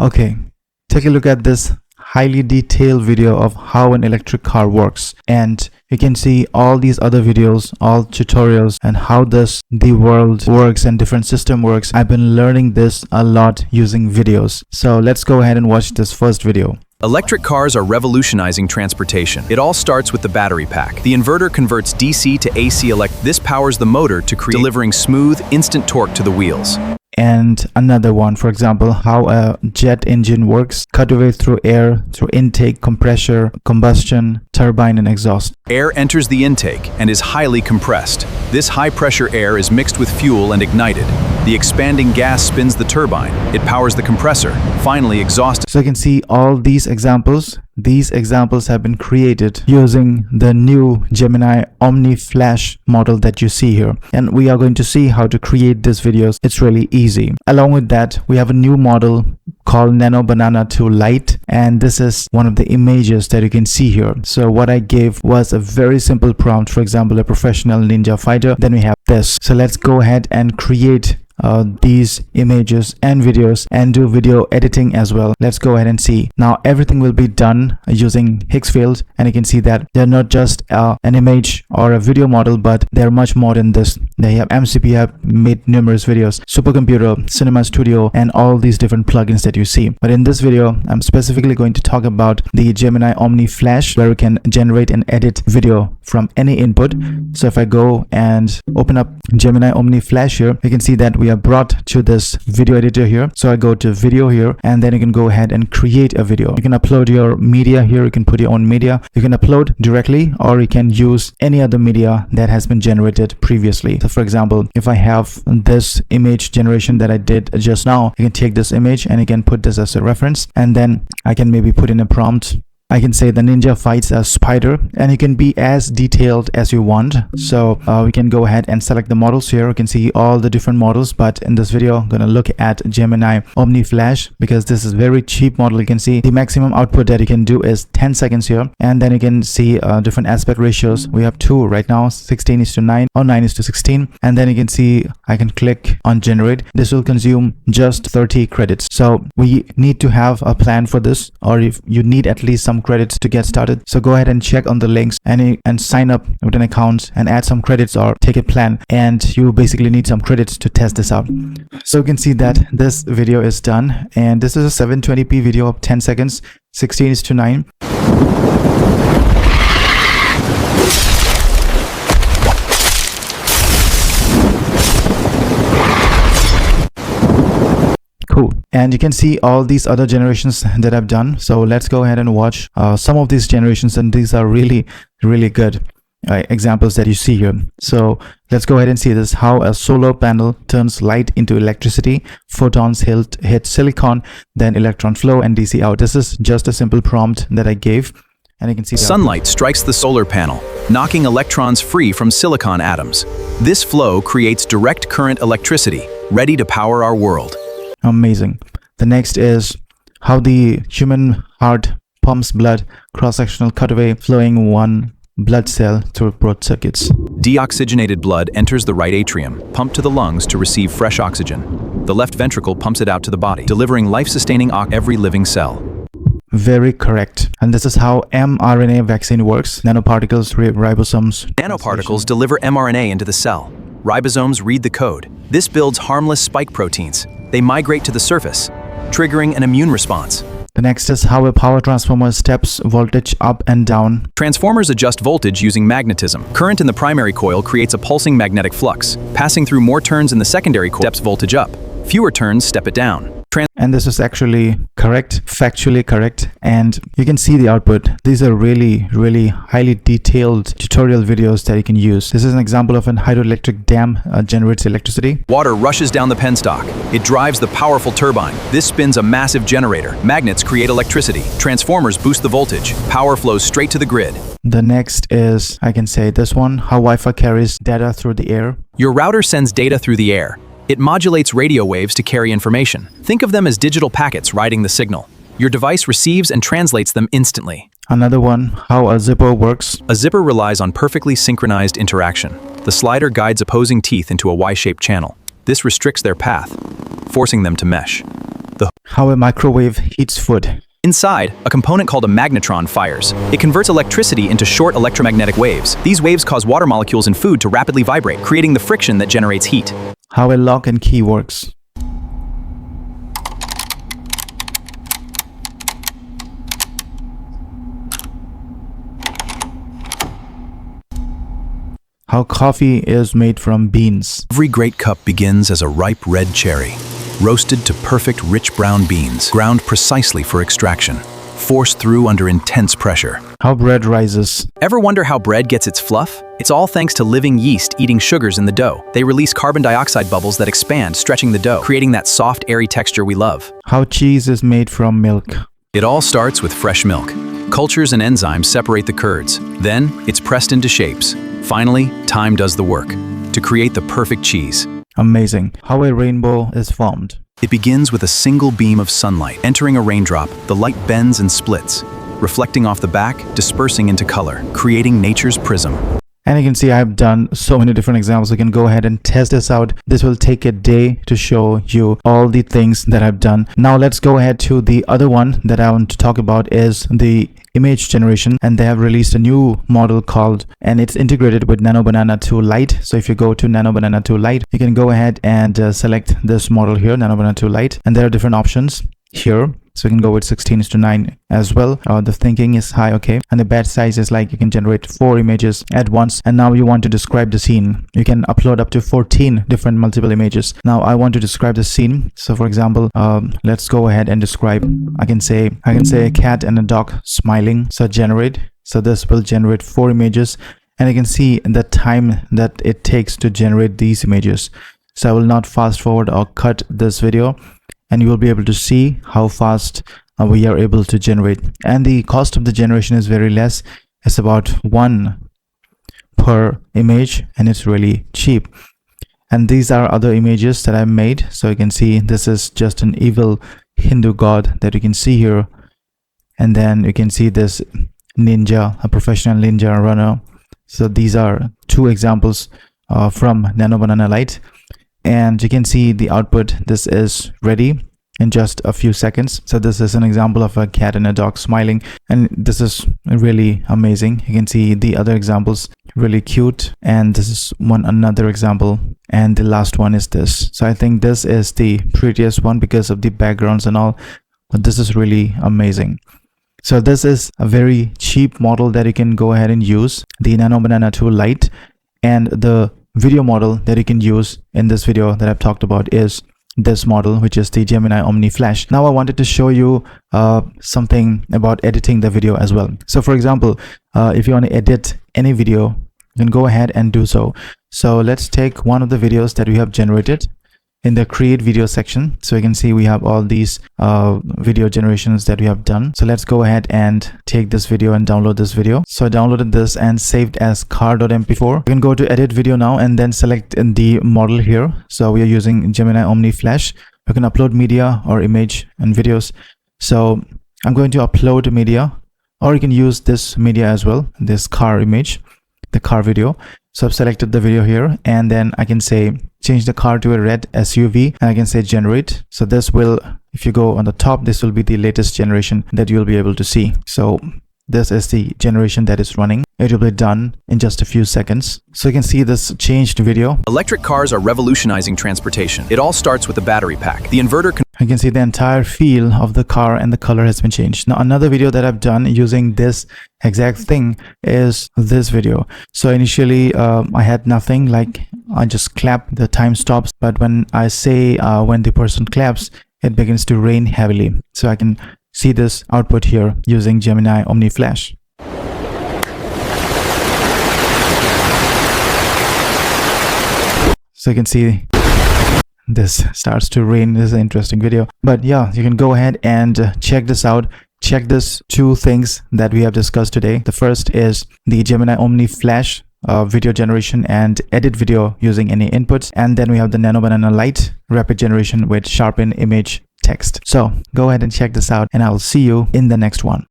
Okay, take a look at this highly detailed video of how an electric car works, and you can see all these other videos, all tutorials, and how the world works and different system works. I've been learning this a lot using videos. So let's go ahead and watch this first video. Electric cars are revolutionizing transportation. It all starts with the battery pack. The inverter converts DC to AC This powers the motor to create delivering smooth, instant torque to the wheels. And another one, for example, how a jet engine works, cutaway through air, through intake, compressor, combustion, turbine, and exhaust. Air enters the intake and is highly compressed. This high-pressure air is mixed with fuel and ignited. The expanding gas spins the turbine. It powers the compressor. Finally, exhaust. So you can see all these examples. These examples have been created using the new Gemini Omni Flash model that you see here. And we are going to see how to create these videos. It's really easy. Along with that, we have a new model called Nano Banana to Lite, and this is one of the images that you can see here. So what I gave was a very simple prompt, for example, a professional ninja fighter. Then we have this. So let's go ahead and create these images and videos and do video editing as well. Let's go ahead and see. Now everything will be done using Higgsfield, and you can see that they're not just an image or a video model, but they're much more than this. They have MCP, have made numerous videos, supercomputer, cinema studio, and all these different plugins that you see. But in this video, I'm specifically going to talk about the Gemini Omni Flash, where we can generate and edit video from any input. So if I go and open up Gemini Omni Flash here, you can see that we are brought to this video editor here. So I go to video here, and then you can go ahead and create a video. You can upload your media here. You can put your own media. You can upload directly, or you can use any other media that has been generated previously. So for example, if I have this image generation that I did just now, you can take this image and you can put this as a reference, and then I can maybe put in a prompt. I can say the ninja fights a spider, and you can be as detailed as you want. So we can go ahead and select the models here. You can see all the different models, but in this video I'm going to look at Gemini Omni Flash because this is very cheap model. You can see the maximum output that you can do is 10 seconds here, and then you can see different aspect ratios. We have two right now, 16:9 or 9:16, and then you can see I can click on generate. This will consume just 30 credits. So we need to have a plan for this, or if you need at least some credits to get started. So go ahead and check on the links and sign up with an account and add some credits or take a plan, and you basically need some credits to test this out. So you can see that this video is done, and this is a 720p video of 10 seconds, 16:9. Cool. And you can see all these other generations that I've done. So let's go ahead and watch some of these generations, and these are really good examples that you see here. So let's go ahead and see this, how a solar panel turns light into electricity, photons hit silicon, then electron flow and DC out. This is just a simple prompt that I gave, and you can see sunlight strikes the solar panel, knocking electrons free from silicon atoms. This flow creates direct current electricity, ready to power our world. Amazing. The next is how the human heart pumps blood, cross-sectional cutaway, flowing one blood cell through both circuits. Deoxygenated blood enters the right atrium, pumped to the lungs to receive fresh oxygen. The left ventricle pumps it out to the body, delivering life-sustaining every living cell. Very correct. And this is how mRNA vaccine works. Nanoparticles, ribosomes. Nanoparticles deliver mRNA into the cell. Ribosomes read the code. This builds harmless spike proteins. They migrate to the surface, triggering an immune response. The next is how a power transformer steps voltage up and down. Transformers adjust voltage using magnetism. Current in the primary coil creates a pulsing magnetic flux. Passing through more turns in the secondary coil steps voltage up. Fewer turns step it down. And this is actually correct, factually correct, and you can see the output. These are really highly detailed tutorial videos that you can use. This is an example of an hydroelectric dam generates electricity. Water rushes down the penstock. It drives the powerful turbine. This spins a massive generator. Magnets create electricity. Transformers boost the voltage. Power flows straight to the grid. The next is, I can say this one, how Wi-Fi carries data through the air. Your router sends data through the air. It modulates radio waves to carry information. Think of them as digital packets riding the signal. Your device receives and translates them instantly. Another one, how a zipper works. A zipper relies on perfectly synchronized interaction. The slider guides opposing teeth into a Y-shaped channel. This restricts their path, forcing them to mesh. How a microwave heats food. Inside, a component called a magnetron fires. It converts electricity into short electromagnetic waves. These waves cause water molecules in food to rapidly vibrate, creating the friction that generates heat. How a lock and key works. How coffee is made from beans. Every great cup begins as a ripe red cherry, roasted to perfect rich brown beans, ground precisely for extraction, forced through under intense pressure. How bread rises. Ever wonder how bread gets its fluff? It's all thanks to living yeast eating sugars in the dough. They release carbon dioxide bubbles that expand, stretching the dough, creating that soft, airy texture we love. How cheese is made from milk. It all starts with fresh milk. Cultures and enzymes separate the curds. Then, it's pressed into shapes. Finally, time does the work to create the perfect cheese. Amazing. How a rainbow is formed. It begins with a single beam of sunlight. Entering a raindrop, the light bends and splits, reflecting off the back, dispersing into color, creating nature's prism. And you can see I've done so many different examples. You can go ahead and test this out. This will take a day to show you all the things that I've done. Now let's go ahead to the other one that I want to talk about is the image generation, and they have released a new model called, and it's integrated with Nano Banana 2 Lite. So if you go to Nano Banana 2 Lite, you can go ahead and select this model here, Nano Banana 2 Lite, and there are different options here. So you can go with 16:9 as well. The thinking is high, okay, and the batch size is like you can generate 4 images at once. And now you want to describe the scene, you can upload up to 14 different multiple images. Now I want to describe the scene. So for example, let's go ahead and describe. I can say a cat and a dog smiling. So generate. So this will generate 4 images, and you can see the time that it takes to generate these images. So I will not fast forward or cut this video, and you will be able to see how fast we are able to generate. And the cost of the generation is very less. It's about 1 per image, and it's really cheap. And these are other images that I made. So you can see this is just an evil Hindu god that you can see here. And then you can see this ninja, a professional ninja runner. So these are 2 examples from Nano Banana Lite. And you can see the output. This is ready in just a few seconds. So this is an example of a cat and a dog smiling, and this is really amazing. You can see the other examples, really cute, and this is another example, and the last one is this. So I think this is the prettiest one because of the backgrounds and all, but this is really amazing. So this is a very cheap model that you can go ahead and use, the Nano Banana 2 Lite. And the video model that you can use in this video that I've talked about is this model, which is the Gemini Omni Flash. Now I wanted to show you something about editing the video as well. So for example, if you want to edit any video, you can go ahead and do so. So let's take one of the videos that we have generated in the create video section. So you can see we have all these video generations that we have done. So let's go ahead and take this video and download this video. So I downloaded this and saved as car.mp4. You can go to edit video now and then select in the model here. So we are using Gemini Omni Flash. You can upload media or image and videos. So I'm going to upload media, or you can use this media as well, this car image, the car video. So I've selected the video here, and then I can say change the car to a red SUV, and I can say generate. So this will, if you go on the top, this will be the latest generation that you'll be able to see. So this is the generation that is running. It will be done in just a few seconds. So you can see this changed video. Electric cars are revolutionizing transportation. It all starts with a battery pack. The inverter you can see the entire feel of the car and the color has been changed. Now another video that I've done using this exact thing is this video. So initially I had nothing, like I just clap, the time stops, but when I say when the person claps, it begins to rain heavily. So I can see this output here using Gemini Omni Flash. So you can see this starts to rain. This is an interesting video, but yeah, you can go ahead and check this out. Check this 2 things that we have discussed today. The first is the Gemini Omni Flash video generation and edit video using any inputs, and then we have the Nano Banana Lite rapid generation with sharpen image text. So go ahead and check this out, and I will see you in the next one.